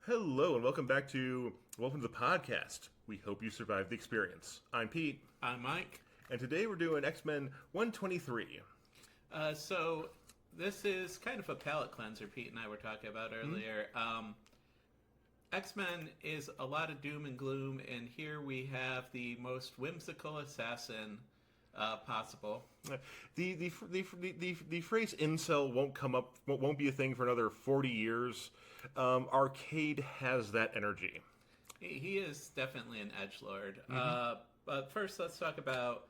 Hello and welcome to the podcast. We hope you survived the experience. I'm Pete, I'm Mike. and today we're doing X-Men 123. So this is kind of a palate cleanser Pete and I were talking about earlier. X-Men is a lot of doom and gloom, and here we have the most whimsical assassin possible. The phrase incel won't be a thing for another 40 years. Arcade has that energy. He is definitely an edgelord. But first, let's talk about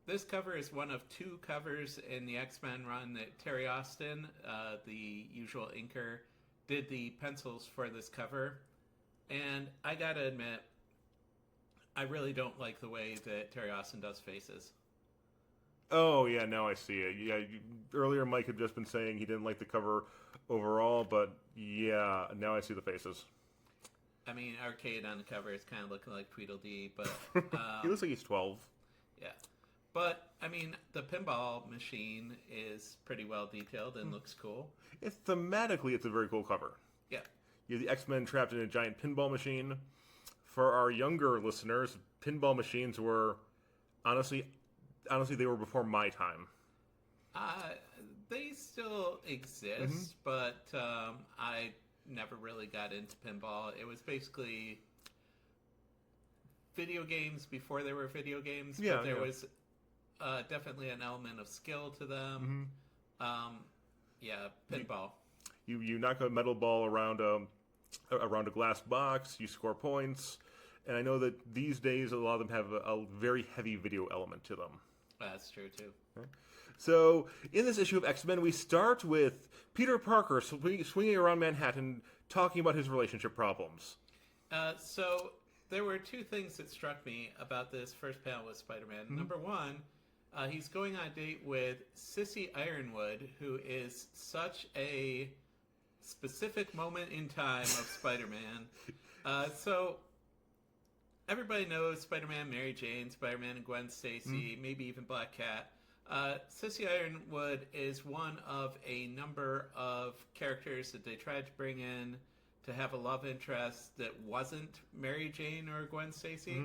this cover. Is one of two covers in the X-Men run that Terry Austin, the usual inker, did the pencils for this cover. And I gotta admit, I really don't like the way that Terry Austin does faces. Oh yeah, now I see it. Yeah, earlier Mike had just been saying he didn't like the cover overall, but yeah, now I see the faces. I mean, Arcade on the cover is kind of looking like Tweedledee, but He looks like he's 12. yeah. But I mean, the pinball machine is pretty well detailed and looks cool. Thematically, it's a very cool cover. Yeah. You have the X-Men trapped in a giant pinball machine. For our younger listeners, pinball machines were honestly, they were before my time. They still exist, but I never really got into pinball. It was basically video games before there were video games, Yeah, but there yeah. was definitely an element of skill to them. Yeah, pinball. You knock a metal ball around a glass box. You score points, and I know that these days a lot of them have a very heavy video element to them. That's true too. So, in this issue of X-Men, we start with Peter Parker swinging around Manhattan, talking about his relationship problems. So there were two things that struck me about this first panel with Spider-Man. Number one, he's going on a date with Sissy Ironwood, who is such a specific moment in time of Spider-Man. So everybody knows Spider-Man, Mary Jane, Spider-Man and Gwen Stacy, maybe even Black Cat. Sissy Ironwood is one of a number of characters that they tried to bring in to have a love interest that wasn't Mary Jane or Gwen Stacy.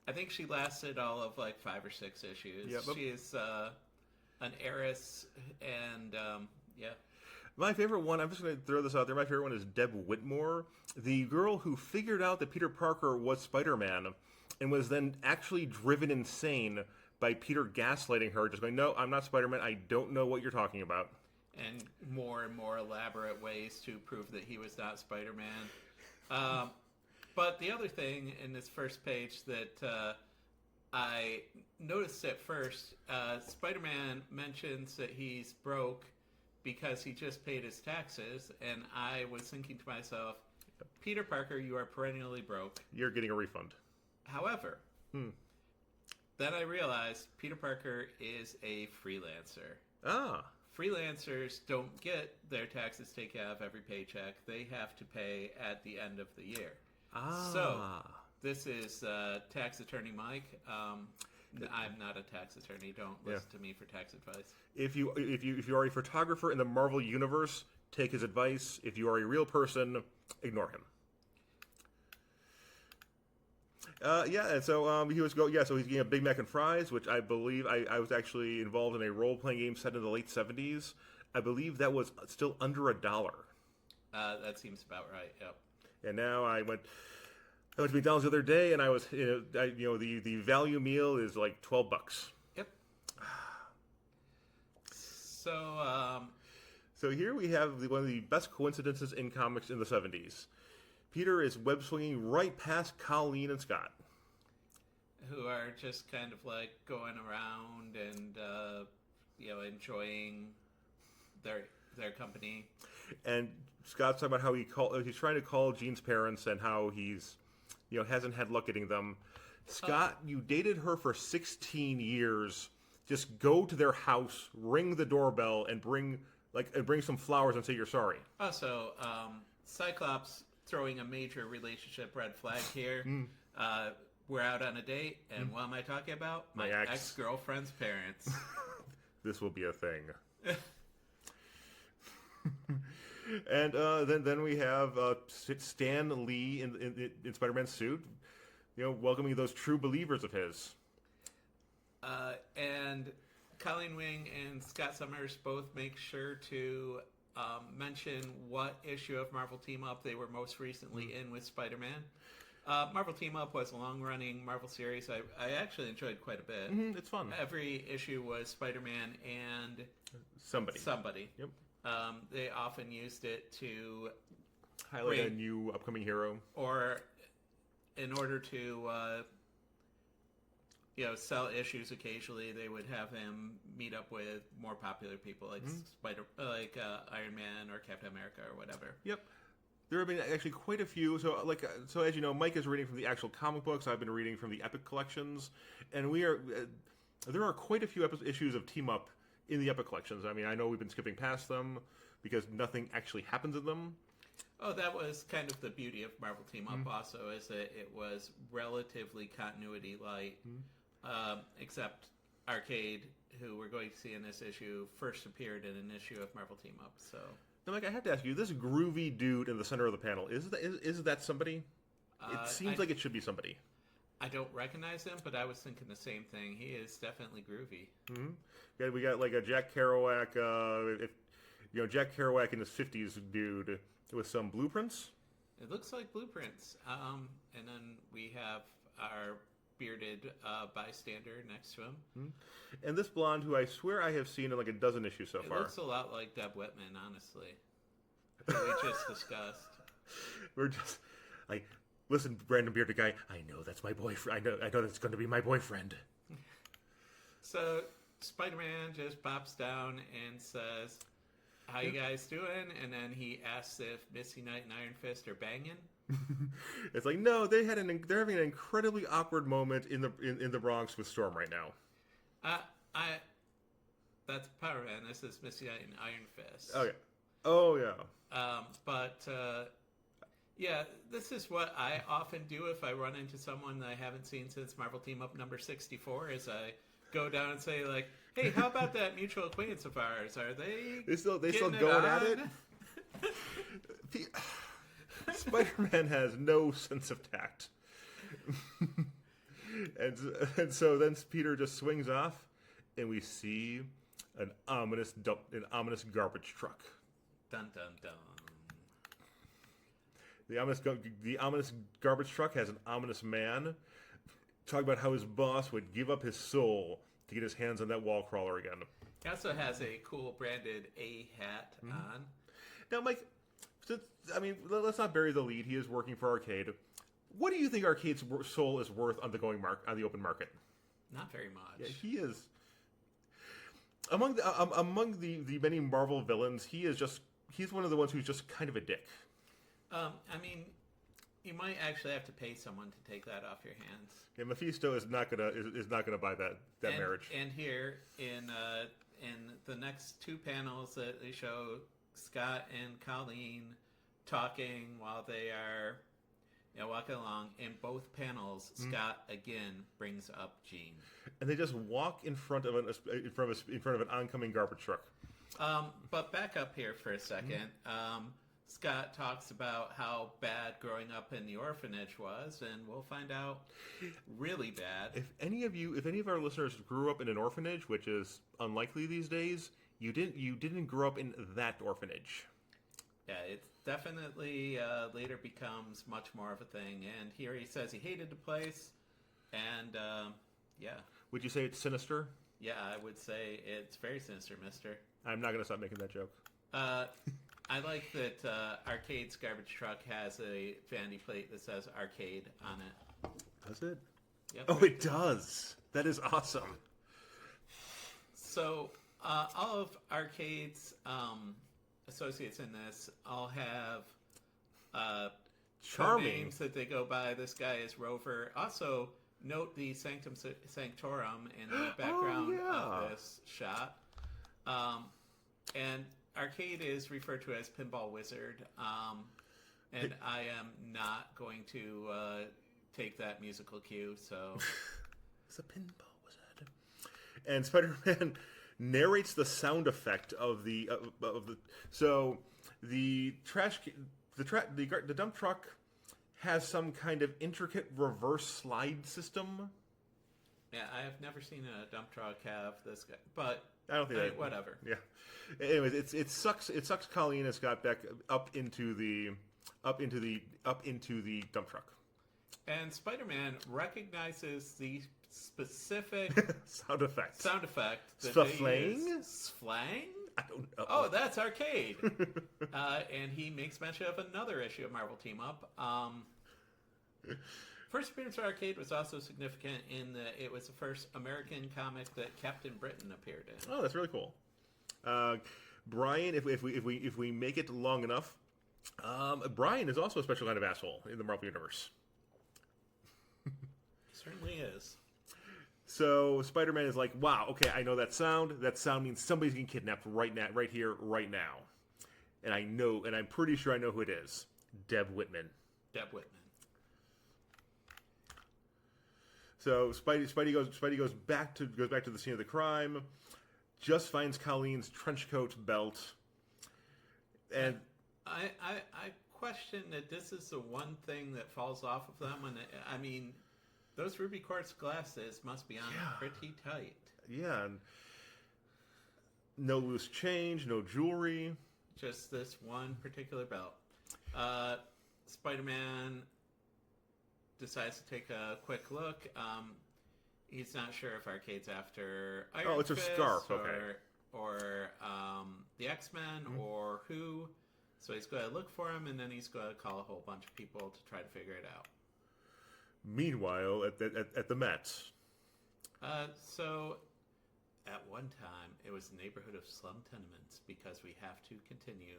I think she lasted all of like 5 or 6 issues. Yep. She is an heiress, and yeah. My favorite one, I'm just going to throw this out there, my favorite one is Deb Whitmore, the girl who figured out that Peter Parker was Spider-Man and was then actually driven insane by Peter gaslighting her, just going, no, I'm not Spider-Man, I don't know what you're talking about. And more elaborate ways to prove that he was not Spider-Man. But the other thing in this first page that I noticed at first, Spider-Man mentions that he's broke because he just paid his taxes, and I was thinking to myself, Peter Parker, you are perennially broke. You're getting a refund. However, then I realized Peter Parker is a freelancer. Ah. Freelancers don't get their taxes taken out of every paycheck. They have to pay at the end of the year. Ah. So, this is tax attorney Mike. I'm not a tax attorney. Don't listen to me for tax advice. If you are a photographer in the Marvel Universe, take his advice. If you are a real person, ignore him. And so so he's getting a Big Mac and fries, which I believe I was actually involved in a role-playing game set in the late 70s. I believe that was still under $1. That seems about right, yep. And now I went to McDonald's the other day, and I was, the value meal is like $12. Yep. So, So here we have one of the best coincidences in comics in the 70s. Peter is web-swinging right past Colleen and Scott. Who are just kind of like going around and, enjoying their company. And Scott's talking about how he's trying to call Jean's parents and how he's, hasn't had luck getting them. Scott, you dated her for 16 years. Just go to their house, ring the doorbell, and bring some flowers and say you're sorry. Also, Cyclops throwing a major relationship red flag here. We're out on a date, and what am I talking about? My ex-girlfriend's parents. This will be a thing. And then we have Stan Lee in Spider-Man's suit, welcoming those true believers of his. And Colleen Wing and Scott Summers both make sure to mention what issue of Marvel Team Up they were most recently in with Spider-Man. Marvel Team Up was a long-running Marvel series I actually enjoyed quite a bit. It's fun. Every issue was Spider-Man and somebody. Yep. They often used it to highlight a new upcoming hero, or in order to sell issues. Occasionally, they would have him meet up with more popular people like Iron Man or Captain America or whatever. Yep. There have been actually quite a few. So as you know, Mike is reading from the actual comic books. I've been reading from the Epic collections, and there are quite a few issues of Team Up in the Epic collections. I mean, I know we've been skipping past them because nothing actually happens in them. Oh, that was kind of the beauty of Marvel Team Up also, is that it was relatively continuity light, except Arcade, who we're going to see in this issue, first appeared in an issue of Marvel Team Up. So now, Mike, I have to ask you, this groovy dude in the center of the panel, is that somebody? It seems like it should be somebody. I don't recognize him, but I was thinking the same thing. He is definitely groovy. Mm-hmm. Yeah, we got like a Jack Kerouac, Jack Kerouac in his 50s dude with some blueprints. It looks like blueprints. And then we have our bearded bystander next to him. Mm-hmm. And this blonde, who I swear I have seen in like a dozen issues so far. It looks a lot like Deb Whitman, honestly. We just discussed. We're just like, listen, random bearded guy, I know that's my boyfriend. I know that's going to be my boyfriend. So Spider-Man just bops down and says, "How you guys doing?" And then he asks if Misty Knight and Iron Fist are banging. It's like, no, they're having an incredibly awkward moment in the Bronx with Storm right now. That's Power Man. This is Misty Knight and Iron Fist. Okay. Oh yeah. Yeah, this is what I often do if I run into someone that I haven't seen since Marvel Team Up number 64, is I go down and say, like, "Hey, how about that mutual acquaintance of ours? Are they still going at it?" Spider-Man has no sense of tact. and so then Peter just swings off, and we see an ominous garbage truck. Dun dun dun. The ominous garbage truck has an ominous man talking about how his boss would give up his soul to get his hands on that wall crawler again. He also has a cool branded A hat on. Now, Mike, let's not bury the lead. He is working for Arcade. What do you think Arcade's soul is worth on the on the open market? Not very much. Yeah, he is among the many Marvel villains. He's one of the ones who's just kind of a dick. You might actually have to pay someone to take that off your hands. Yeah, Mephisto is not gonna buy that marriage. And here in the next two panels that they show Scott and Colleen talking while they are walking along. In both panels, Scott again brings up Jean, and they just walk in front of an oncoming garbage truck. But back up here for a second. Scott talks about how bad growing up in the orphanage was, and we'll find out really bad. If any of our listeners grew up in an orphanage, which is unlikely these days, you didn't grow up in that orphanage. Yeah, it definitely later becomes much more of a thing. And here he says he hated the place, and yeah. Would you say it's sinister? Yeah, I would say it's very sinister, mister. I'm not going to stop making that joke. I like that Arcade's garbage truck has a vanity plate that says Arcade on it. Does it? Yep. Oh, it does. That is awesome. So all of Arcade's associates in this all have charming names that they go by. This guy is Rover. Also, note the Sanctum Sanctorum in the background of this shot. And Arcade is referred to as Pinball Wizard, and I am not going to take that musical cue. So, it's a Pinball Wizard, and Spider-Man narrates the sound effect of the. So The the dump truck has some kind of intricate reverse slide system. Yeah, I have never seen a dump truck have this guy, but I don't think that. Whatever. Yeah. Anyways, it sucks Colleen and Scott back up into the dump truck. And Spider-Man recognizes the specific sound effect. That Sflang? Sflang? I don't know. Oh, that's Arcade. And he makes mention of another issue of Marvel Team Up. First appearance of Arcade was also significant in that it was the first American comic that Captain Britain appeared in. Oh, that's really cool. Brian, if we make it long enough, Brian is also a special kind of asshole in the Marvel Universe. Certainly is. So Spider-Man is like, wow, okay, I know that sound. That sound means somebody's getting kidnapped right here, right now. And I'm pretty sure I know who it is. Deb Whitman. So Spidey goes back to the scene of the crime. Just finds Colleen's trench coat belt. And I question that this is the one thing that falls off of them. And those ruby quartz glasses must be on pretty tight. Yeah. And no loose change, no jewelry. Just this one particular belt. Spider-Man decides to take a quick look. He's not sure if Arcade's after Iron Fist, a scarf, or the X-Men, or who. So he's going to look for him, and then he's going to call a whole bunch of people to try to figure it out. Meanwhile, at the Met. So, at one time, it was a neighborhood of slum tenements because we have to continue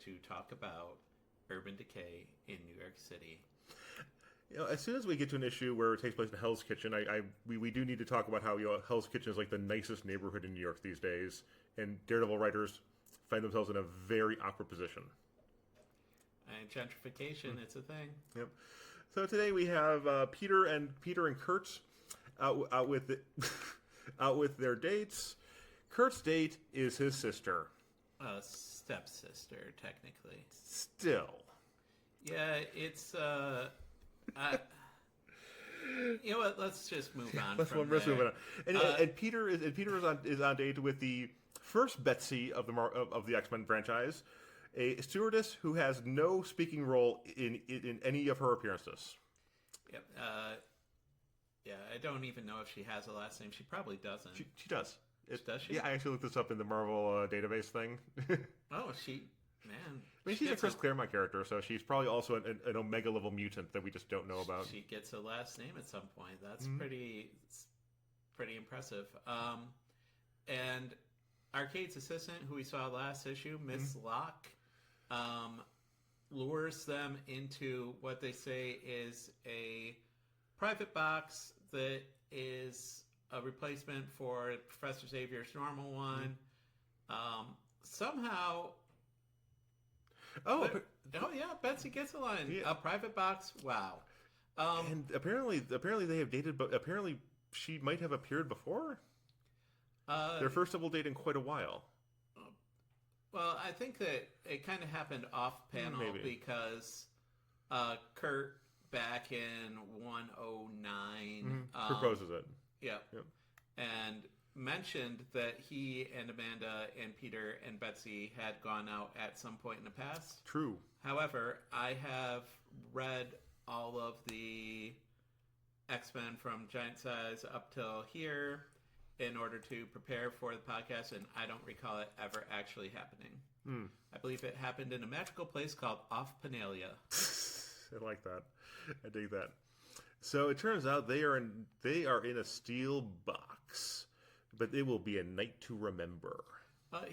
to talk about urban decay in New York City. As soon as we get to an issue where it takes place in Hell's Kitchen, we do need to talk about how Hell's Kitchen is like the nicest neighborhood in New York these days, and Daredevil writers find themselves in a very awkward position. And gentrification, it's a thing. Yep. So today we have Peter and Kurt out with their dates. Kurt's date is his sister. Stepsister, technically. Still. Yeah, it's you know what? Let's just move on. Let's move on. And Peter is on date with the first Betsy of the X-Men franchise, a stewardess who has no speaking role in any of her appearances. Yep. Yeah, I don't even know if she has a last name. She probably doesn't. She does. Does she? Yeah, I actually looked this up in the Marvel database thing. Oh, man. I mean, she's a Chris Claremont character, so she's probably also an Omega level mutant that we just don't know about. She gets a last name at some point. That's pretty impressive. And Arcade's assistant, who we saw last issue, Miss Locke, lures them into what they say is a private box that is a replacement for Professor Xavier's normal one. Somehow... Betsy gets a line. Yeah. A private box. Wow. And apparently they have dated, but apparently she might have appeared before. Their first double date in quite a while. Well, I think that it kind of happened off panel because Kurt back in 109 proposes it. Yep. And mentioned that he and Amanda and Peter and Betsy had gone out at some point in the past. True. However, I have read all of the X-Men from Giant Size up till here in order to prepare for the podcast, and I don't recall it ever actually happening. I believe it happened in a magical place called Off Penalia. I like that. I dig that. So it turns out they are in a steel box. But it will be a night to remember.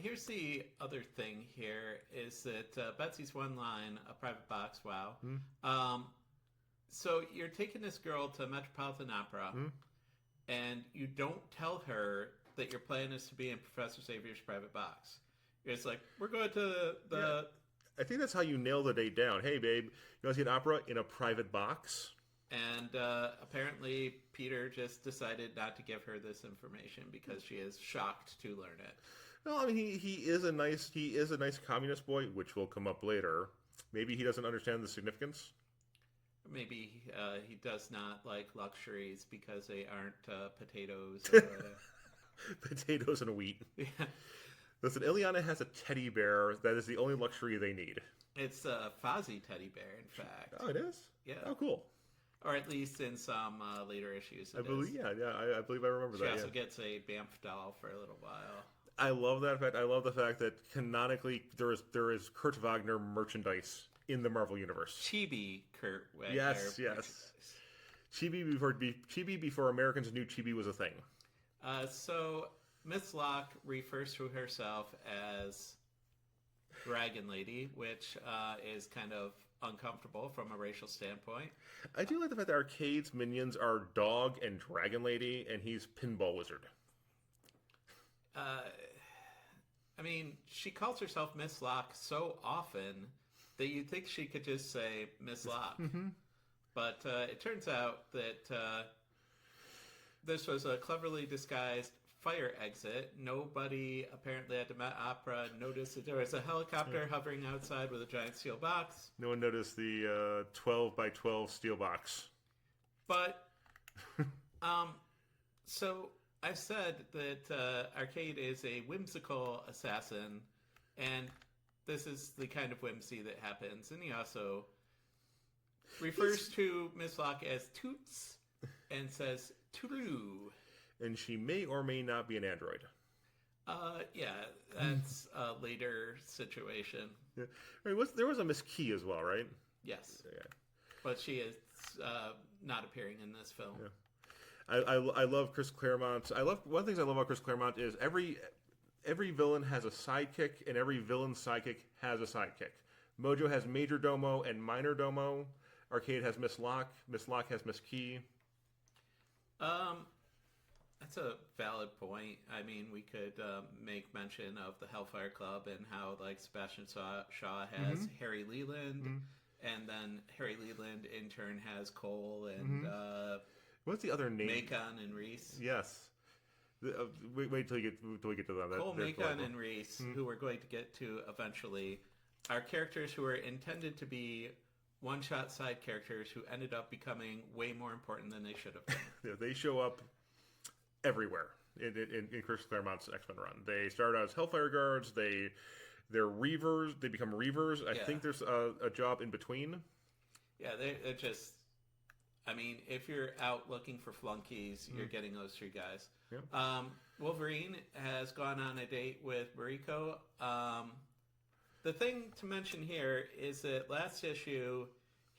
Here's the other thing here is that Betsy's one line, a private box, wow. So you're taking this girl to Metropolitan Opera, and you don't tell her that your plan is to be in Professor Xavier's private box. It's like, we're going to the... Yeah. I think that's how you nail the date down. Hey, babe, you want to see an opera in a private box? And apparently Peter just decided not to give her this information because she is shocked to learn it. Well, I mean, he is a nice communist boy, which will come up later. Maybe he doesn't understand the significance. Maybe he does not like luxuries because they aren't potatoes or whatever. Potatoes and wheat. Yeah. Listen, Ileana has a teddy bear. That is the only luxury they need. It's a Fozzie teddy bear, in fact. Oh, it is? Yeah. Oh, cool. Or at least in some later issues. I believe, yeah, I believe I remember She that. also Yeah. gets a Banff doll for a little while. I love that fact. I love the fact that canonically there is Kurt Wagner merchandise in the Marvel universe. Chibi Kurt Wagner. Yes. Chibi before Americans knew Chibi was a thing. So Miss Locke refers to herself as Dragon Lady, which is kind of uncomfortable from a racial standpoint. I do like the fact that Arcade's minions are Dog and Dragon Lady, and he's Pinball Wizard. I mean, she calls herself Miss Locke so often that you'd think she could just say Miss Locke. Mm-hmm. But it turns out that this was a cleverly disguised fire exit. Nobody apparently at the Met Opera noticed that there was a helicopter hovering outside with a giant steel box. No one noticed the 12 by 12 steel box. But, so I said that Arcade is a whimsical assassin, and this is the kind of whimsy that happens. And he also refers to Miss Locke as Toots and says Toodaloo. And she may or may not be an android. Yeah, that's a later situation. Yeah. I mean, there was a Miss Key as well, right? Yes. Yeah. But she is not appearing in this film. Yeah. I love Chris Claremont. One of the things I love about Chris Claremont is every villain has a sidekick, and every villain's sidekick has a sidekick. Mojo has Major Domo and Minor Domo. Arcade has Miss Locke. Miss Locke has Miss Key. That's a valid point. I mean, we could make mention of the Hellfire Club and how, like, Sebastian Shaw has Harry Leland, and then Harry Leland in turn has Cole and What's the other name? Macon and Reese. Yes. Wait till we get to them. Cole, Macon, and Reese, who we're going to get to eventually, are characters who are intended to be one-shot side characters who ended up becoming way more important than they should have been. Yeah, they show up everywhere in Chris Claremont's X-Men run. They start out as Hellfire Guards. They're Reavers. They become Reavers. I think there's a job in between. Yeah, they're just... I mean, if you're out looking for flunkies, you're getting those three guys. Yeah. Wolverine has gone on a date with Mariko. The thing to mention here is that last issue,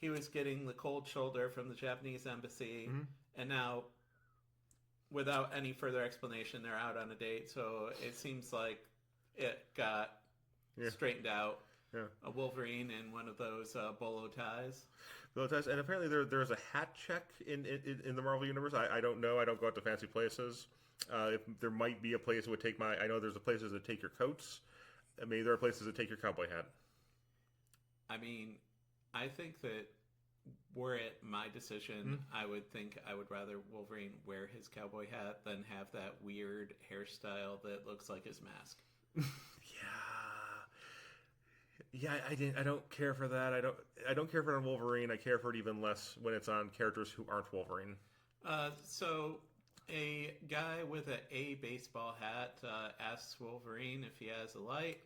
he was getting the cold shoulder from the Japanese embassy, and now, without any further explanation, they're out on a date. So it seems like it got straightened out. Yeah. A Wolverine in one of those bolo ties. And apparently there's a hat check in the Marvel Universe. I don't know. I don't go out to fancy places. If there might be a place that would take I know there's places that take your coats. Maybe there are places that take your cowboy hat. I mean, I think that were it my decision, I would think I would rather Wolverine wear his cowboy hat than have that weird hairstyle that looks like his mask. Yeah, I don't care for that. I don't care for it on Wolverine. I care for it even less when it's on characters who aren't Wolverine. So a guy with a baseball hat asks Wolverine if he has a light,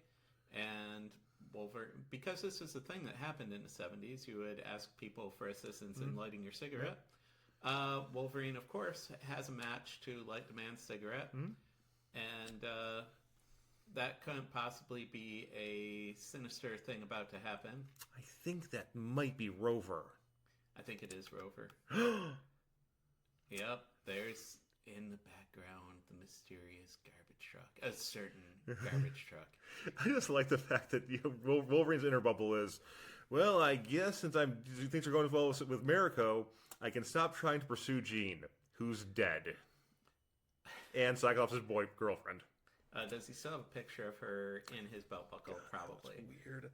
and Wolverine, because this is a thing that happened in the 70s, you would ask people for assistance in lighting your cigarette. Wolverine, of course, has a match to light the man's cigarette, and that couldn't possibly be a sinister thing about to happen. I think that might be Rover. I think it is Rover. Yep, there's in the background the mysterious garbage truck. A certain garbage truck. I just like the fact that Wolverine's inner bubble is, well, I guess since things are going as well with Mariko, I can stop trying to pursue Jean, who's dead. And Cyclops' girlfriend. Does he still have a picture of her in his belt buckle? God, probably. That's weird.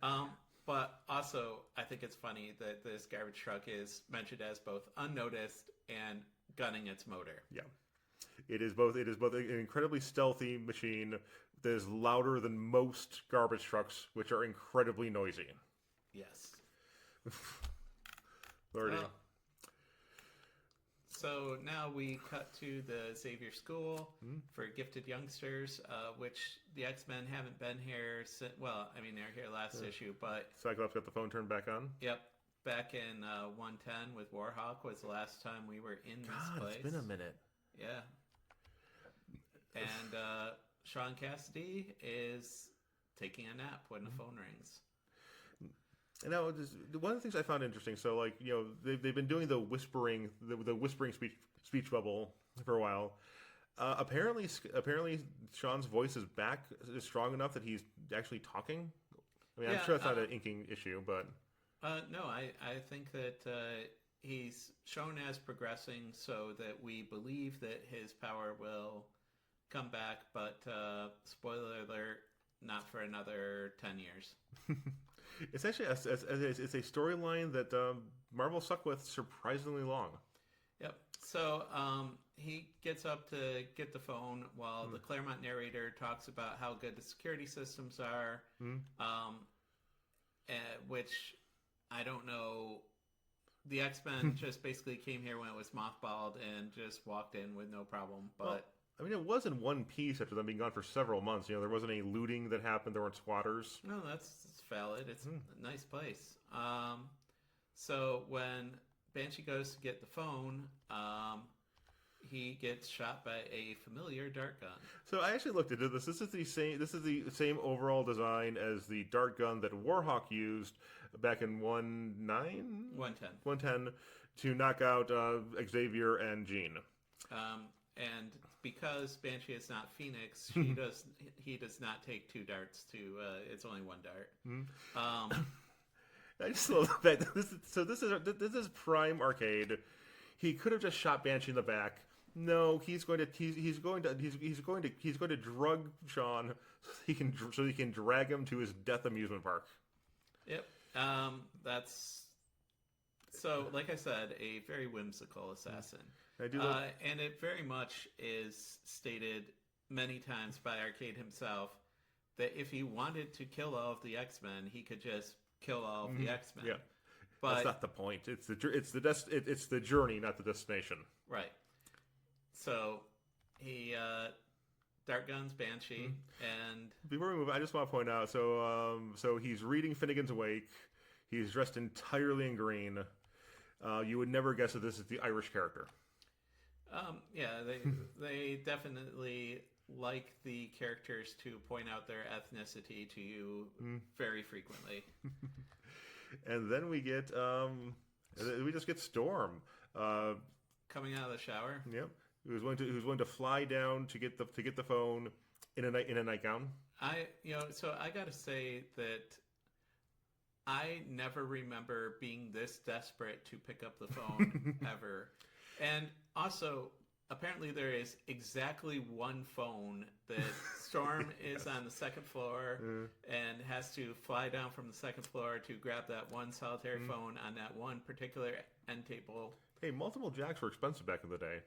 But also, I think it's funny that this garbage truck is mentioned as both unnoticed and gunning its motor. Yeah. It is both an incredibly stealthy machine that is louder than most garbage trucks, which are incredibly noisy. Yes. Lordy. Well, so now we cut to the Xavier School for gifted youngsters, which the X-Men haven't been here since. Well, I mean, they were here last issue, but Cyclops got the phone turned back on. Yep. Back in 110 with Warhawk was the last time we were in this place. It's been a minute. Yeah. And Sean Cassidy is taking a nap when the phone rings. And now, one of the things I found interesting, so like, you know, they've been doing the whispering speech bubble for a while. Apparently Sean's voice is strong enough that he's actually talking. I mean, I'm sure that's not an inking issue, but no, I think that he's shown as progressing so that we believe that his power will come back, but spoiler alert, not for another 10 years. It's actually it's a storyline that Marvel stuck with surprisingly long. Yep. So he gets up to get the phone while the Claremont narrator talks about how good the security systems are, which I don't know. The X-Men just basically came here when it was mothballed and just walked in with no problem. But well, I mean, it was in one piece after them being gone for several months. You know, there wasn't any looting that happened. There weren't squatters. No, that's valid. It's a nice place. So when Banshee goes to get the phone, he gets shot by a familiar dart gun. So I actually looked into this. This is the same overall design as the dart gun that Warhawk used back in 110 to knock out Xavier and Jean. And because Banshee is not Phoenix, he does not take two darts to. It's only one dart. I just love that. This is prime arcade. He could have just shot Banshee in the back. No, he's going to drug Sean so he can drag him to his death amusement park. Yep. That's so. Like I said, a very whimsical assassin. I do and it very much is stated many times by Arcade himself that if he wanted to kill all of the X-Men, he could just kill all of the X-Men. Yeah, but that's not the point. It's the journey, not the destination. Right. So he dart guns Banshee, and before we move, I just want to point out. So he's reading Finnegan's Wake. He's dressed entirely in green. You would never guess that this is the Irish character. Yeah, they definitely like the characters to point out their ethnicity to you very frequently. And then we get Storm coming out of the shower. Yep, he was going to fly down to get the phone in a nightgown. So I got to say that I never remember being this desperate to pick up the phone ever. And also, apparently there is exactly one phone that Storm is on the second floor and has to fly down from the second floor to grab that one solitary phone on that one particular end table. Hey, multiple jacks were expensive back in the day.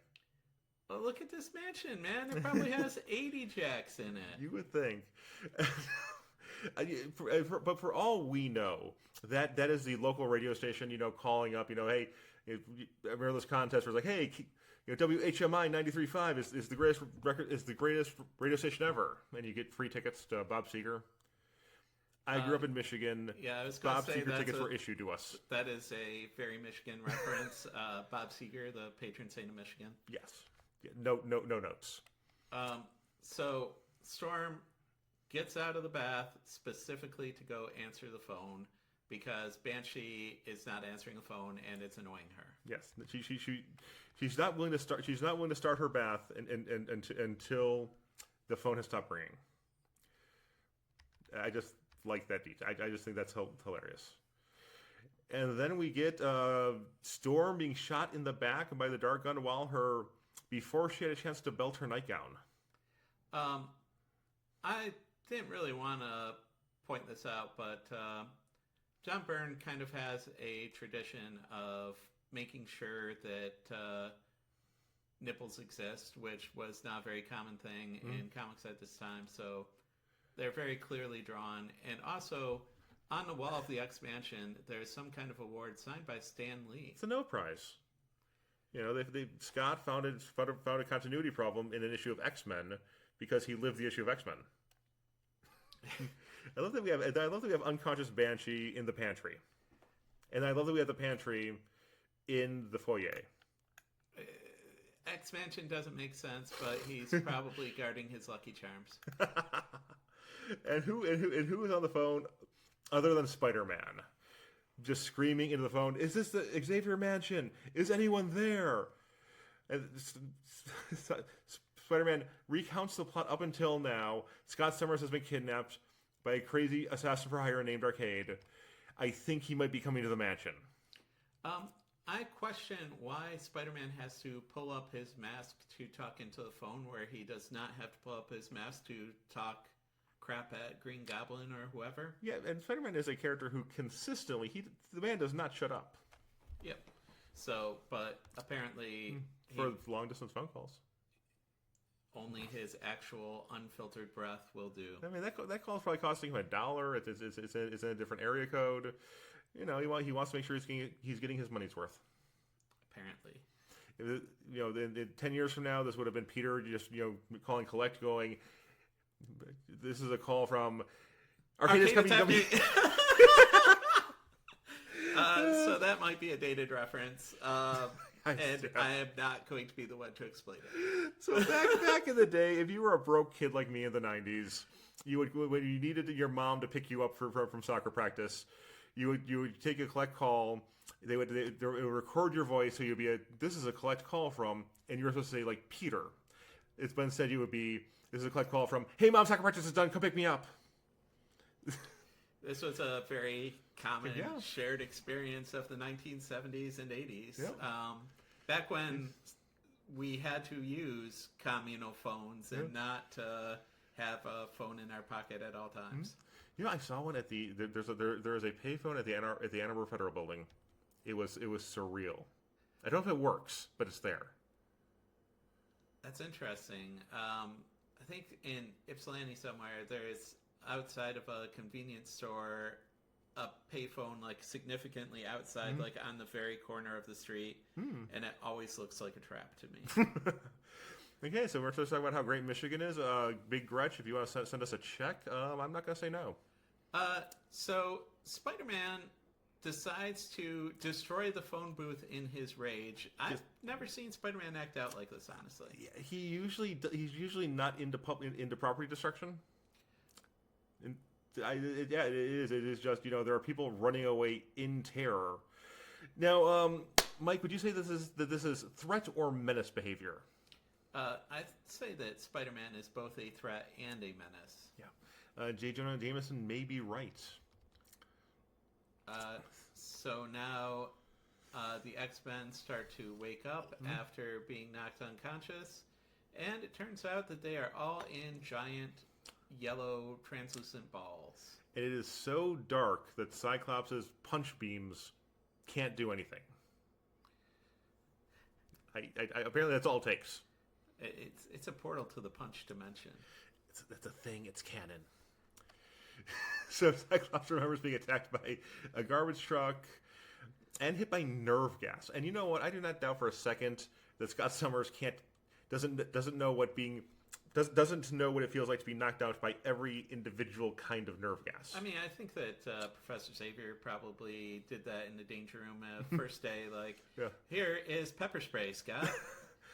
Well, look at this mansion, man. It probably has 80 jacks in it. You would think. But for all we know, that is the local radio station, calling up, hey, remember this contest where it's like, hey, WHMI 93.5 is the greatest record, is the greatest radio station ever, and you get free tickets to Bob Seger. I grew up in Michigan. Yeah, I was going to say Bob Seger tickets were issued to us. That is a very Michigan reference. Bob Seger, the patron saint of Michigan. Yes. Yeah, no notes. So Storm gets out of the bath specifically to go answer the phone because Banshee is not answering the phone and it's annoying her. Yes, she's not willing to start. She's not willing to start her bath until the phone has stopped ringing. I just like that detail. I just think that's hilarious. And then we get Storm being shot in the back by the dart gun before she had a chance to belt her nightgown. I didn't really want to point this out, but John Byrne kind of has a tradition of making sure that nipples exist, which was not a very common thing in comics at this time. So They're very clearly drawn. And also, on the wall of the X Mansion, there's some kind of award signed by Stan Lee. It's a no prize. You know, Scott found a continuity problem in an issue of X-Men because he lived the issue of X-Men. I love that we have unconscious Banshee in the pantry, and I love that we have the pantry in the foyer. X-Mansion doesn't make sense, but he's probably guarding his Lucky Charms. And who is on the phone other than Spider-Man? Just screaming into the phone, "Is this the Xavier Mansion? Is anyone there?" And Spider-Man recounts the plot up until now. Scott Summers has been kidnapped by a crazy assassin for hire named Arcade. I think he might be coming to the mansion. I question why Spider-Man has to pull up his mask to talk into the phone, where he does not have to pull up his mask to talk crap at Green Goblin or whoever. Yeah, and Spider-Man is a character who consistently, the man does not shut up. Yep. So, but apparently... For long-distance phone calls. Only his actual unfiltered breath will do. I mean, that call's probably costing him $1. It's in a different area code. You know, he wants to make sure he's getting his money's worth. Apparently. You know, in 10 years from now, this would have been Peter just, calling Collect going, "This is a call from Arcade Company." So that might be a dated reference. And I am not going to be the one to explain it. So back in the day, if you were a broke kid like me in the 90s, when you needed your mom to pick you up from soccer practice, you would take a collect call. They would record your voice, so you'd be "This is a collect call from," and you were supposed to say like Peter. But instead you would be, "This is a collect call from, hey mom, soccer practice is done, come pick me up." This was a very common shared experience of the 1970s and 80s. Yep. Back when we had to use communal phones and not have a phone in our pocket at all times. You know, I saw one at there is a payphone at the Ann Arbor Federal Building. It was surreal. I don't know if it works, but it's there. That's interesting. I think in Ypsilanti somewhere, there's outside of a convenience store a payphone like significantly outside, like on the very corner of the street, and it always looks like a trap to me. Okay, so we're supposed to talk about how great Michigan is. Big Gretch, if you want to send us a check, I'm not going to say no. So Spider-Man decides to destroy the phone booth in his rage. I've never seen Spider-Man act out like this, honestly. Yeah, he's usually not into property destruction. It is just, there are people running away in terror. Now, Mike, would you say this is threat or menace behavior? I'd say that Spider-Man is both a threat and a menace. Yeah. J. Jonah Jameson may be right. So now the X-Men start to wake up after being knocked unconscious, and it turns out that they are all in giant yellow translucent balls. And it is so dark that Cyclops' punch beams can't do anything. Apparently that's all it takes. It's a portal to the punch dimension. That's a thing. It's canon. So Cyclops remembers being attacked by a garbage truck and hit by nerve gas. And you know what? I do not doubt for a second that Scott Summers doesn't know what it feels like to be knocked out by every individual kind of nerve gas. I mean, I think that Professor Xavier probably did that in the danger room first day. Like, Here is pepper spray, Scott.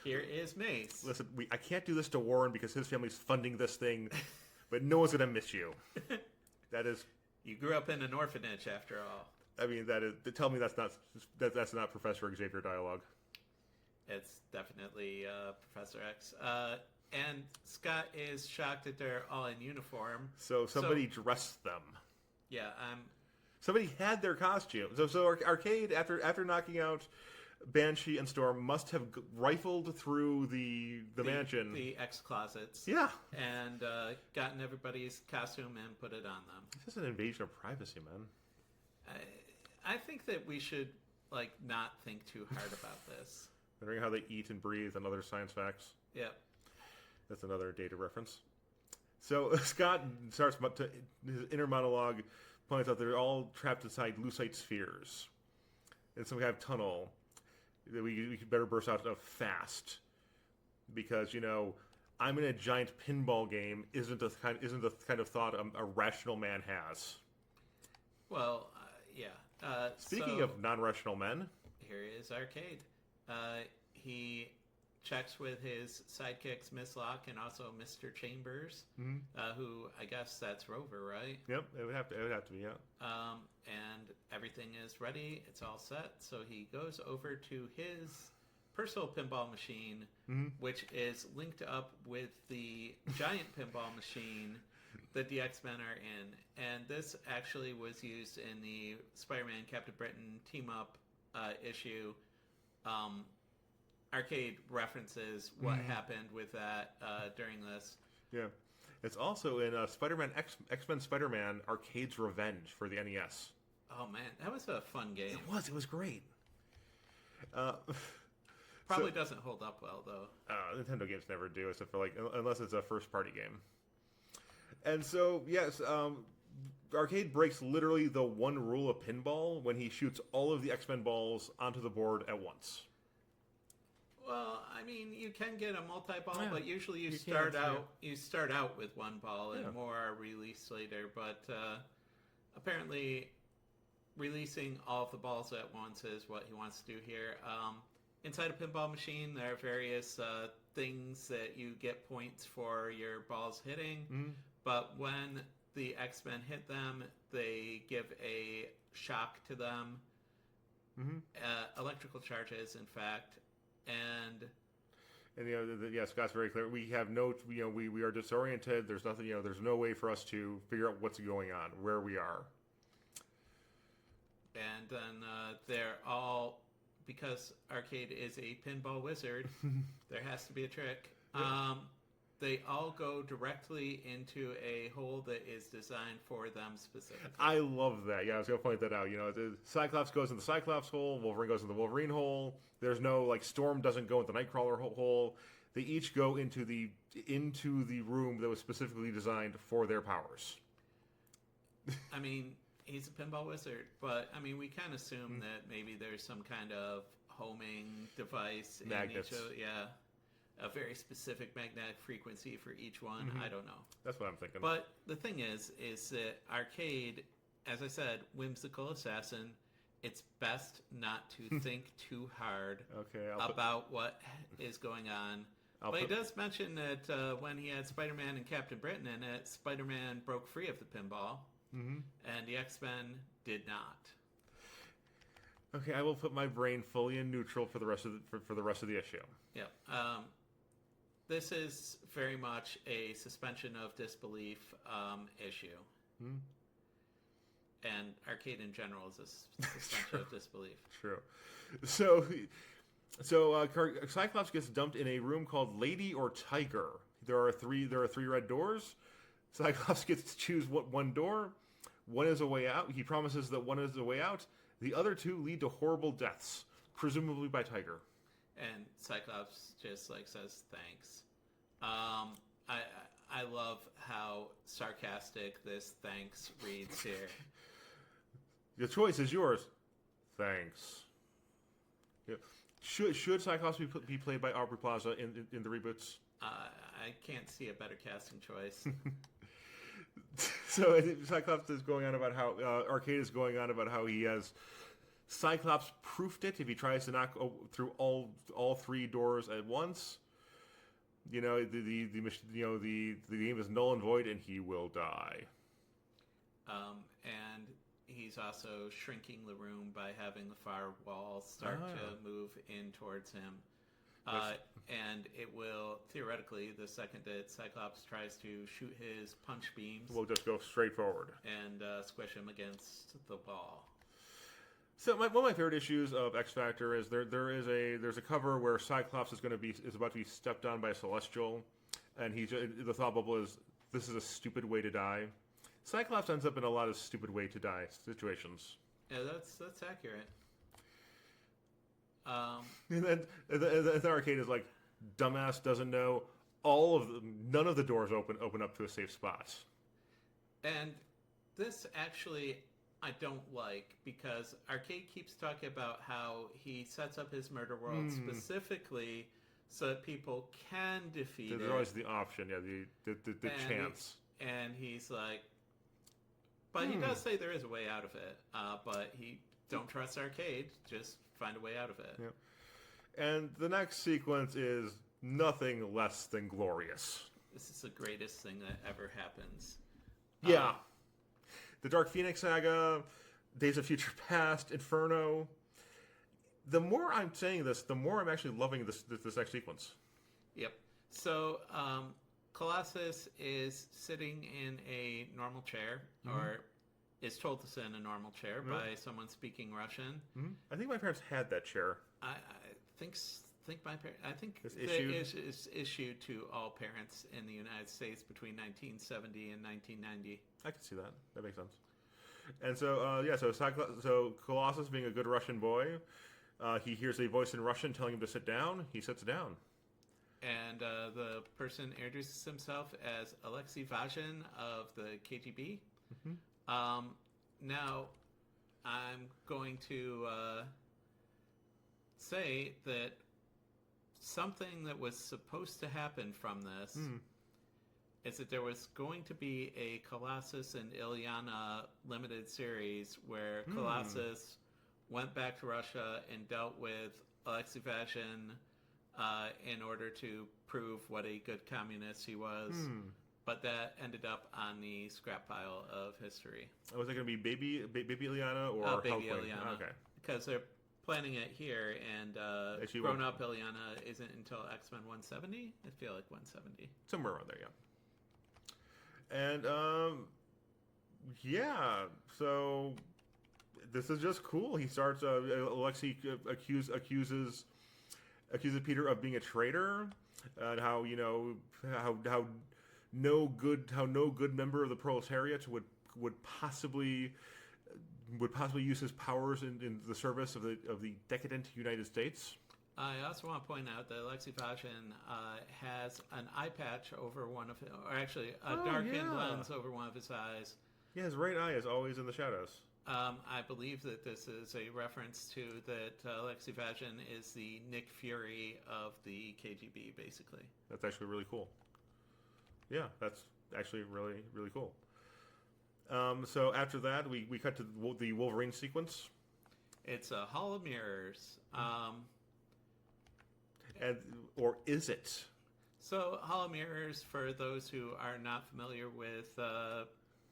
Here is mace. Listen, I can't do this to Warren because his family's funding this thing, but no one's going to miss you. That is... You grew up in an orphanage, after all. I mean, tell me that's not Professor Xavier dialogue. It's definitely Professor X. And Scott is shocked that they're all in uniform. So somebody dressed them. Yeah, somebody had their costume. So Arcade, after knocking out Banshee and Storm, must have rifled through the mansion. The X closets. Yeah. And gotten everybody's costume and put it on them. This is an invasion of privacy, man. I think that we should, not think too hard about this. Wondering how they eat and breathe and other science facts. Yep. That's another data reference. So Scott starts his inner monologue, points out they're all trapped inside lucite spheres in some kind of tunnel. That we better burst out of fast because I'm in a giant pinball game isn't the kind of thought a rational man has. Well, yeah. Speaking of non-rational men, here is Arcade. He checks with his sidekicks, Miss Locke and also Mr. Chambers, who I guess that's Rover, right? Yep, it would have to be, yeah. And everything is ready. It's all set. So he goes over to his personal pinball machine, which is linked up with the giant pinball machine that the X-Men are in. And this actually was used in the Spider-Man Captain Britain team-up issue. Arcade references what happened with that during this. Yeah. It's also in Spider-Man X-Men Spider-Man Arcade's Revenge for the NES. Oh, man. That was a fun game. It was great. Probably doesn't hold up well, though. Nintendo games never do, except for unless it's a first-party game. And so, yes, Arcade breaks literally the one rule of pinball when he shoots all of the X-Men balls onto the board at once. Well, I mean, you can get a multi-ball, but usually you start out with one ball and more are released later. But apparently, releasing all of the balls at once is what he wants to do here. Inside a pinball machine, there are various things that you get points for your balls hitting. But when the X-Men hit them, they give a shock to them. Electrical charges, in fact. And Scott's very clear. We have we are disoriented. There's nothing, there's no way for us to figure out what's going on, where we are. And then they're all, because Arcade is a pinball wizard, there has to be a trick. They all go directly into a hole that is designed for them specifically. I love that. Yeah, I was going to point that out. The Cyclops goes in the Cyclops hole. Wolverine goes in the Wolverine hole. There's no, Storm doesn't go in the Nightcrawler hole. They each go into the room that was specifically designed for their powers. I mean, he's a pinball wizard, but, I mean, we can assume that maybe there's some kind of homing device. Magnets. A very specific magnetic frequency for each one. I don't know. That's what I'm thinking. But the thing is that Arcade, as I said, whimsical assassin, it's best not to think too hard about what is going on. But he does mention that when he had Spider-Man and Captain Britain in it, Spider-Man broke free of the pinball, and the X-Men did not. Okay, I will put my brain fully in neutral for the rest of the issue. Yep. This is very much a suspension of disbelief issue. And Arcade in general is a suspension of disbelief. True. So Cyclops gets dumped in a room called Lady or Tiger. There are three red doors. Cyclops gets to choose one door. One is a way out. He promises that one is a way out. The other two lead to horrible deaths, presumably by Tiger. And Cyclops just says thanks. I love how sarcastic this thanks reads here. The choice is yours. Thanks. Yeah. Should Cyclops be played by Aubrey Plaza in the reboots? I can't see a better casting choice. So I think Cyclops is going on about how Arcade is going on about how he has Cyclops proofed it if he tries to knock through all three doors at once. The game is null and void, and he will die. And he's also shrinking the room by having the firewall start to move in towards him. And it will, theoretically, the second that Cyclops tries to shoot his punch beams, we'll just go straight forward and squish him against the wall. So one of my favorite issues of X Factor is there's a cover where Cyclops is about to be stepped on by a Celestial, and the thought bubble is, this is a stupid way to die. Cyclops ends up in a lot of stupid way to die situations. Yeah, that's accurate. And then Arcade is like, dumbass doesn't know. none of the doors open up to a safe spot. And this actually I don't like, because Arcade keeps talking about how he sets up his murder world specifically so that people can defeat it. There's always the option, the chance. And he's like, but he does say there is a way out of it, but he don't trust Arcade, just find a way out of it. Yep. And the next sequence is nothing less than glorious. This is the greatest thing that ever happens. Yeah. The Dark Phoenix Saga, Days of Future Past, Inferno. The more I'm saying this, the more I'm actually loving this next sequence. Yep. So, Colossus is sitting in a normal chair, or is told to sit in a normal chair by someone speaking Russian. I think my parents had that chair. I think my parents. I think it's issued to all parents in the United States between 1970 and 1990. I can see that. That makes sense. And so Colossus, being a good Russian boy, he hears a voice in Russian telling him to sit down. He sits down. And the person introduces himself as Alexei Vazhin of the KGB. Now, I'm going to say that something that was supposed to happen from this is that there was going to be a Colossus and Ilyana limited series where Colossus went back to Russia and dealt with Alexei Vazhin in order to prove what a good communist he was. But that ended up on the scrap pile of history. Was it going to be baby Ilyana or Baby Hulkling? Ilyana? Okay. Because they're planning it here, and grown-up Ilyana isn't until X-Men 170? I feel like 170. Somewhere around there, yeah. And, so this is just cool. He starts, Alexei accuses Peter of being a traitor, and how no good member of the proletariat would possibly use his powers in the service of the decadent United States. I also want to point out that Alexei Vazhin has an eye patch over one of his, or actually a darkened lens over one of his eyes. Yeah, his right eye is always in the shadows. I believe that this is a reference to that Alexei Vazhin is the Nick Fury of the KGB, basically. That's actually really cool. Yeah, that's actually really, really cool. So after that, we cut to the Wolverine sequence. It's a Hall of Mirrors. Or is it? So, Hall of Mirrors, for those who are not familiar with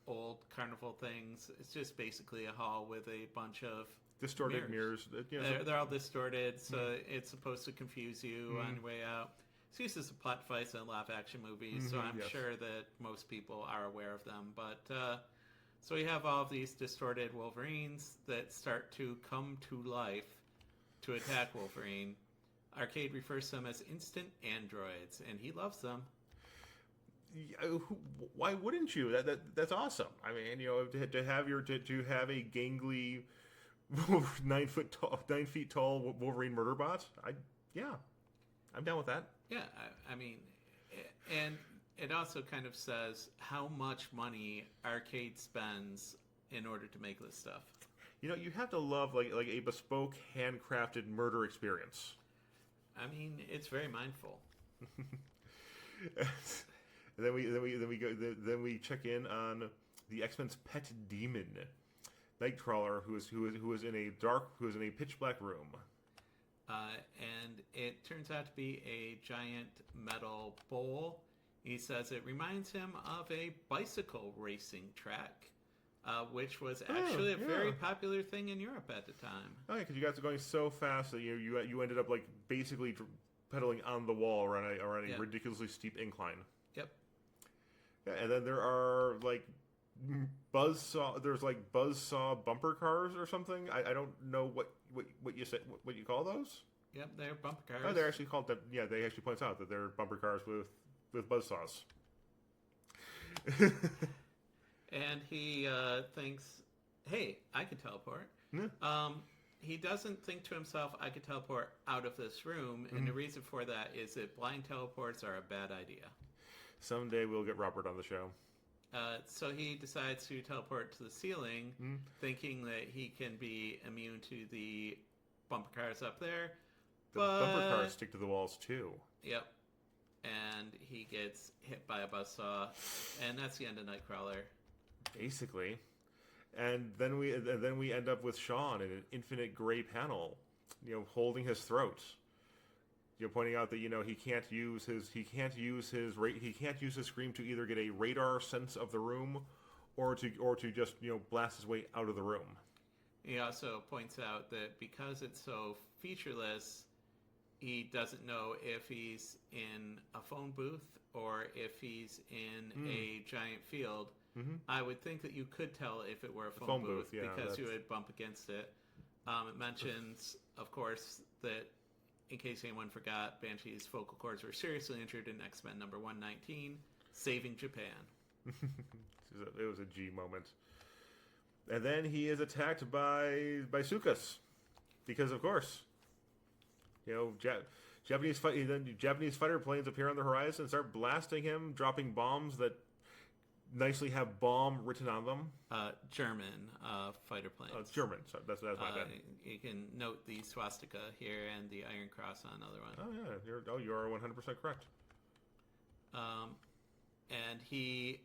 old carnival things, it's just basically a hall with a bunch of distorted mirrors. They're all distorted, so it's supposed to confuse you on your way out. It's used as a plot device in live-action movies, so I'm sure that most people are aware of them. But so we have all of these distorted Wolverines that start to come to life to attack Wolverine. Arcade refers to them as instant androids, and he loves them. Why wouldn't you? That's awesome. I mean, to have a gangly 9 feet tall Wolverine murder bot. I'm down with that. Yeah, I mean, and it also kind of says how much money Arcade spends in order to make this stuff. You have to love like a bespoke, handcrafted murder experience. I mean, it's very mindful. Then we check in on the X-Men's pet demon, Nightcrawler, who is in a pitch black room. And it turns out to be a giant metal bowl. He says it reminds him of a bicycle racing track, which was actually a very popular thing in Europe at the time. Oh yeah, because you guys are going so fast that you ended up like basically pedaling on the wall around a ridiculously steep incline. Yep. Yeah, and then there are like buzzsaw bumper cars or something. I don't know what you say, what you call those. Yep, they're bumper cars. Oh, they're actually called that. Yeah, they actually points out that they're bumper cars with buzzsaws. And he thinks, hey, I can teleport. Yeah. he doesn't think to himself, I could teleport out of this room, and the reason for that is that blind teleports are a bad idea. Someday we'll get Robert on the show. So he decides to teleport to the ceiling, thinking that he can be immune to the bumper cars up there. The bumper cars stick to the walls too. Yep. And he gets hit by a buzzsaw, and that's the end of Nightcrawler. Basically. And then we end up with Sean in an infinite gray panel, holding his throat. Pointing out that he can't use his scream to either get a radar sense of the room, or to just blast his way out of the room. He also points out that because it's so featureless, he doesn't know if he's in a phone booth or if he's in a giant field. Mm-hmm. I would think that you could tell if it were a phone booth because you would bump against it. It mentions, of course, that in case anyone forgot, Banshee's vocal cords were seriously injured in X-Men number 119, saving Japan. It was a G moment. And then he is attacked by Sukas, because of course, Japanese fighter planes appear on the horizon and start blasting him, dropping bombs that nicely have bomb written on them. German fighter planes. It's German, so that's my bad. You can note the swastika here and the Iron Cross on another one. Oh yeah, you are 100% correct. And he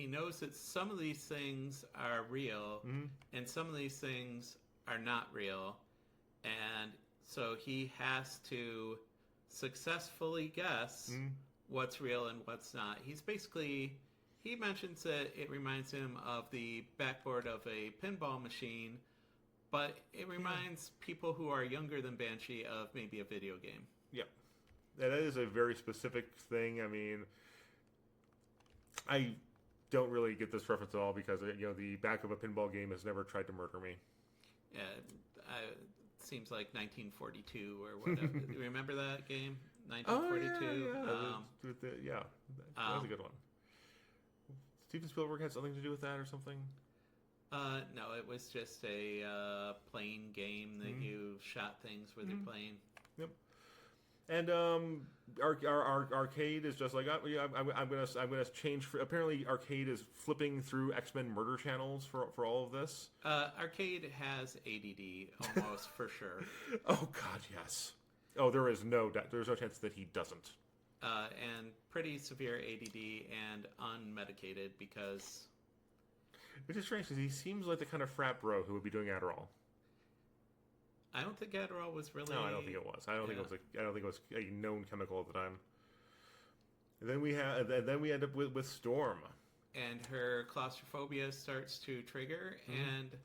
knows that some of these things are real, and some of these things are not real, and so he has to successfully guess what's real and what's not. He mentions that it reminds him of the backboard of a pinball machine, but it reminds people who are younger than Banshee of maybe a video game. Yeah. That is a very specific thing. I mean, I don't really get this reference at all because, the back of a pinball game has never tried to murder me. Yeah, it seems like 1942 or whatever. Do you remember that game? 1942? That was a good one. Steven Spielberg had something to do with that or something? No, it was just a plane game that you shot things with your plane. Yep. And our arcade is just like, I'm gonna change. Apparently, arcade is flipping through X-Men murder channels for all of this. Arcade has ADD almost for sure. Oh God, yes. Oh, there's no chance that he doesn't. And pretty severe ADD and unmedicated because... Which is strange because he seems like the kind of frat bro who would be doing Adderall. I don't think Adderall was really... No, I don't think it was. I don't think it was a known chemical at the time. And then we end up with Storm. And her claustrophobia starts to trigger. And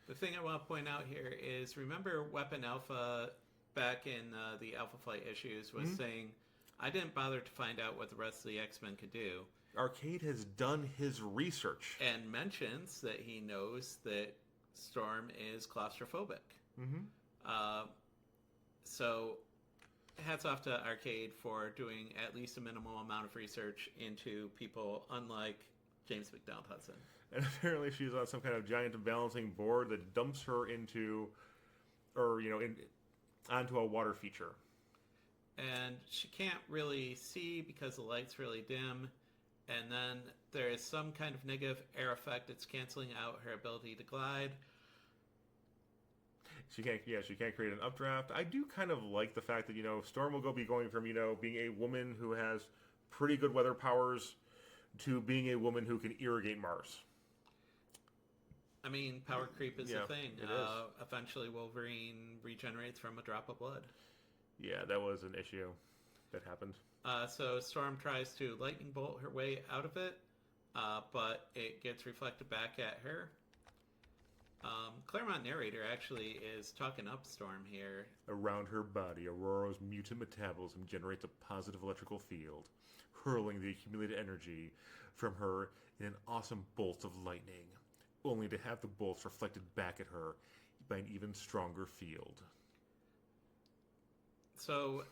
the thing I want to point out here is, remember Weapon Alpha back in the Alpha Flight issues was saying, I didn't bother to find out what the rest of the X-Men could do. Arcade has done his research. And mentions that he knows that Storm is claustrophobic. So, hats off to Arcade for doing at least a minimal amount of research into people unlike James McDonald Hudson. And apparently she's on some kind of giant balancing board that dumps her onto a water feature. And she can't really see because the light's really dim. And then there is some kind of negative air effect that's canceling out her ability to glide. She can't create an updraft. I do kind of like the fact that, Storm will be going from, being a woman who has pretty good weather powers to being a woman who can irrigate Mars. I mean, power creep is a thing. It is. Eventually Wolverine regenerates from a drop of blood. Yeah, that was an issue that happened. So Storm tries to lightning bolt her way out of it, but it gets reflected back at her. Claremont narrator actually is talking up Storm here. Around her body, Aurora's mutant metabolism generates a positive electrical field, hurling the accumulated energy from her in an awesome bolt of lightning, only to have the bolts reflected back at her by an even stronger field. So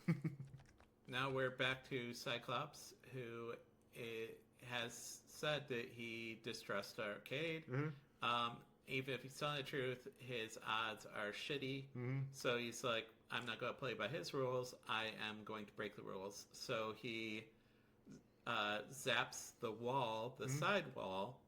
now we're back to Cyclops, who has said that he distrusted Arcade. even if he's telling the truth, his odds are shitty. So he's like, I'm not going to play by his rules. I am going to break the rules. So he zaps the wall, the side wall,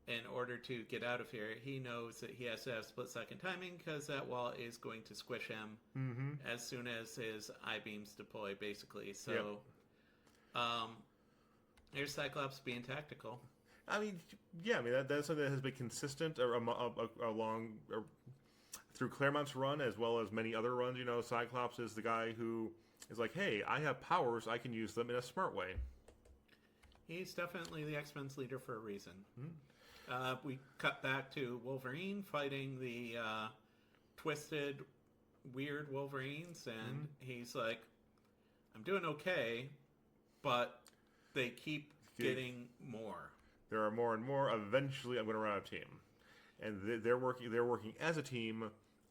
in order to get out of here. He knows that he has to have split-second timing because that wall is going to squish him as soon as his I-beams deploy, basically. So there's Cyclops being tactical. I mean, yeah, I mean that's something that has been consistent along through Claremont's run as well as many other runs. You know, Cyclops is the guy who is like, hey, I have powers, I can use them in a smart way. He's definitely the X-Men's leader for a reason. We cut back to Wolverine fighting the twisted, weird Wolverines, and he's like, I'm doing okay, but they keep getting more. There are more and more. Eventually, I'm going to run out of team, and they're working as a team.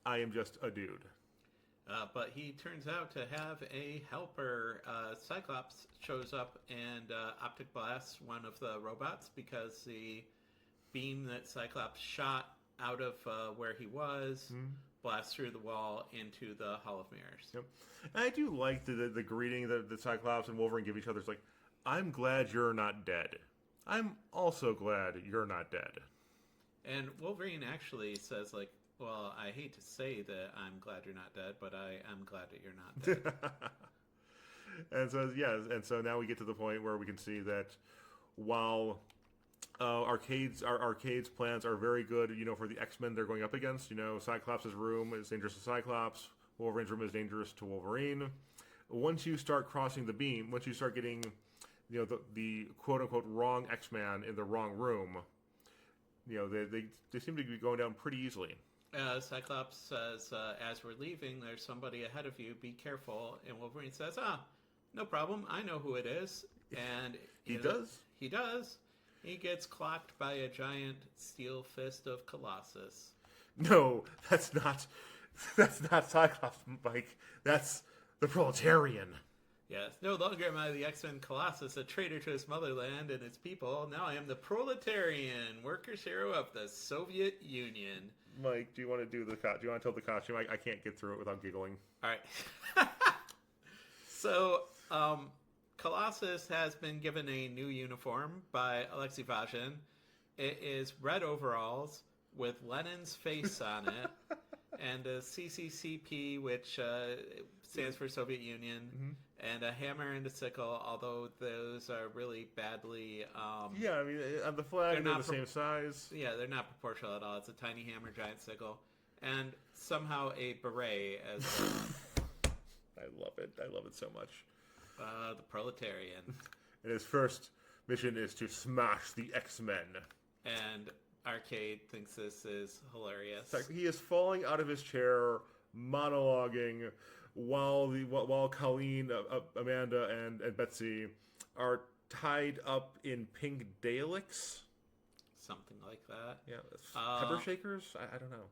I am just a dude. But he turns out to have a helper. Cyclops shows up and optic blasts one of the robots because the beam that Cyclops shot out of where he was blasts through the wall into the Hall of Mirrors. Yep. And I do like the greeting that the Cyclops and Wolverine give each other. It's like, I'm glad you're not dead. I'm also glad you're not dead. And Wolverine actually says, like, well, I hate to say that I'm glad you're not dead, but I am glad that you're not dead. and so now we get to the point where we can see that while Arcade's plans are very good, you know, for the X-Men they're going up against. You know, Cyclops' room is dangerous to Cyclops. Wolverine's room is dangerous to Wolverine. Once you start crossing the beam, once you start getting, you know, the quote-unquote wrong X-Man in the wrong room, you know, they seem to be going down pretty easily. Cyclops says, as we're leaving, there's somebody ahead of you, be careful. And Wolverine says, no problem, I know who it is. And He does? He does. He gets clocked by a giant steel fist of Colossus. No, that's not Cyclops, Mike. That's the Proletarian. Yes, no longer am I the X-Men Colossus, a traitor to his motherland and its people. Now I am the Proletarian, workers' hero of the Soviet Union. Mike, do you want to do do you want to tell the costume? I can't get through it without giggling. All right. So, Colossus has been given a new uniform by Alexei Vazhin. It is red overalls with Lenin's face on it, and a CCCP, which stands for Soviet Union, and a hammer and a sickle, although those are really badly... yeah, I mean, on the flag, they're the same size. Yeah, they're not proportional at all. It's a tiny hammer, giant sickle, and somehow a beret as I love it. I love it so much. The Proletarian. And his first mission is to smash the X-Men. And Arcade thinks this is hilarious. He is falling out of his chair, monologuing, while Colleen, Amanda, and Betsy are tied up in pink Daleks. Something like that. Yeah, pepper shakers? I don't know.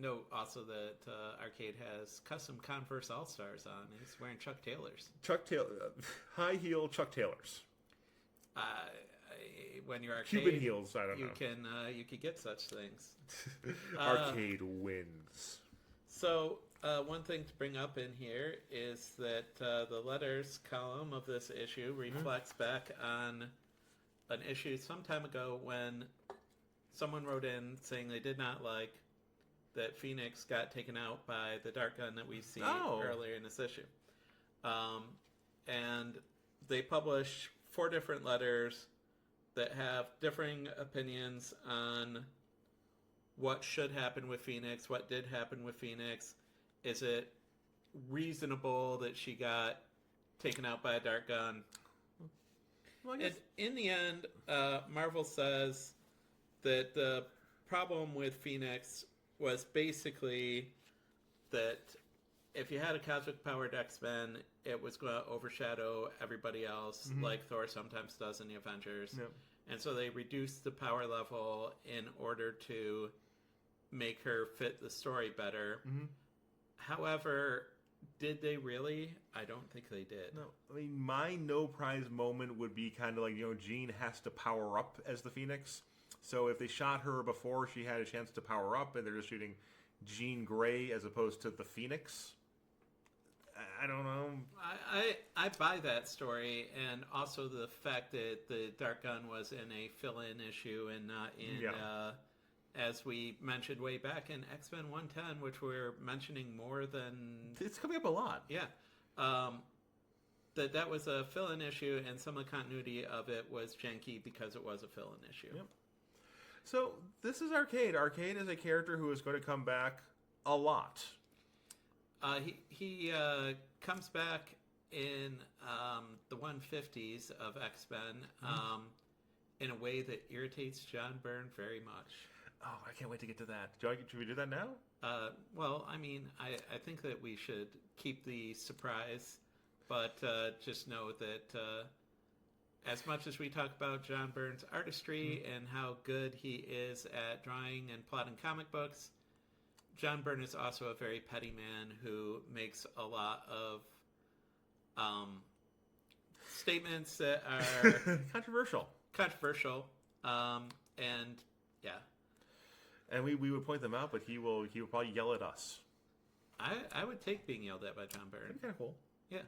No, also that Arcade has custom Converse All-Stars on. He's wearing Chuck Taylors. High heel Chuck Taylors. When you're Arcade, Cuban heels, I don't know. You can get such things. Arcade wins. So, one thing to bring up in here is that the letters column of this issue reflects back on an issue some time ago when someone wrote in saying they did not like that Phoenix got taken out by the Dark Gun that we see earlier in this issue. And they publish 4 different letters that have differing opinions on what should happen with Phoenix, what did happen with Phoenix. Is it reasonable that she got taken out by a Dark Gun? Well, and in the end, Marvel says that the problem with Phoenix was basically that if you had a cosmic-powered X-Men, it was going to overshadow everybody else, like Thor sometimes does in the Avengers. Yep. And so they reduced the power level in order to make her fit the story better. However, did they really? I don't think they did. No, I mean, my no prize moment would be kind of like, you know, Jean has to power up as the Phoenix. So if they shot her before she had a chance to power up, and they're just shooting Jean Grey as opposed to the Phoenix, I don't know. I buy that story, and also the fact that the Dark Gun was in a fill-in issue and not in, as we mentioned way back in X-Men 110, which we're mentioning more than... It's coming up a lot. Yeah. That was a fill-in issue, and some of the continuity of it was janky because it was a fill-in issue. Yep. So this is Arcade. Arcade is a character who is going to come back a lot. He comes back in the 150s of X-Men in a way that irritates John Byrne very much. Oh, I can't wait to get to that. Should we do that now? Well, I mean, I think that we should keep the surprise, but just know that as much as we talk about John Byrne's artistry and how good he is at drawing and plotting comic books, John Byrne is also a very petty man who makes a lot of statements that are controversial. And yeah. And we would point them out, but he will probably yell at us. I would take being yelled at by John Byrne. That'd be kind of cool. Yeah.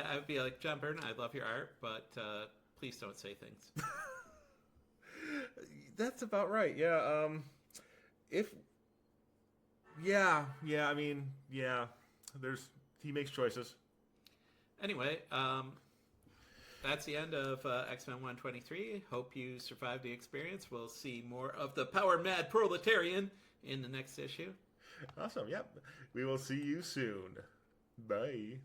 I would be like, John Byrne, I love your art, but please don't say things. That's about right. Yeah. I mean, he makes choices. Anyway, that's the end of X-Men 123. Hope you survived the experience. We'll see more of the Power Mad Proletarian in the next issue. Awesome. Yep. We will see you soon. Bye.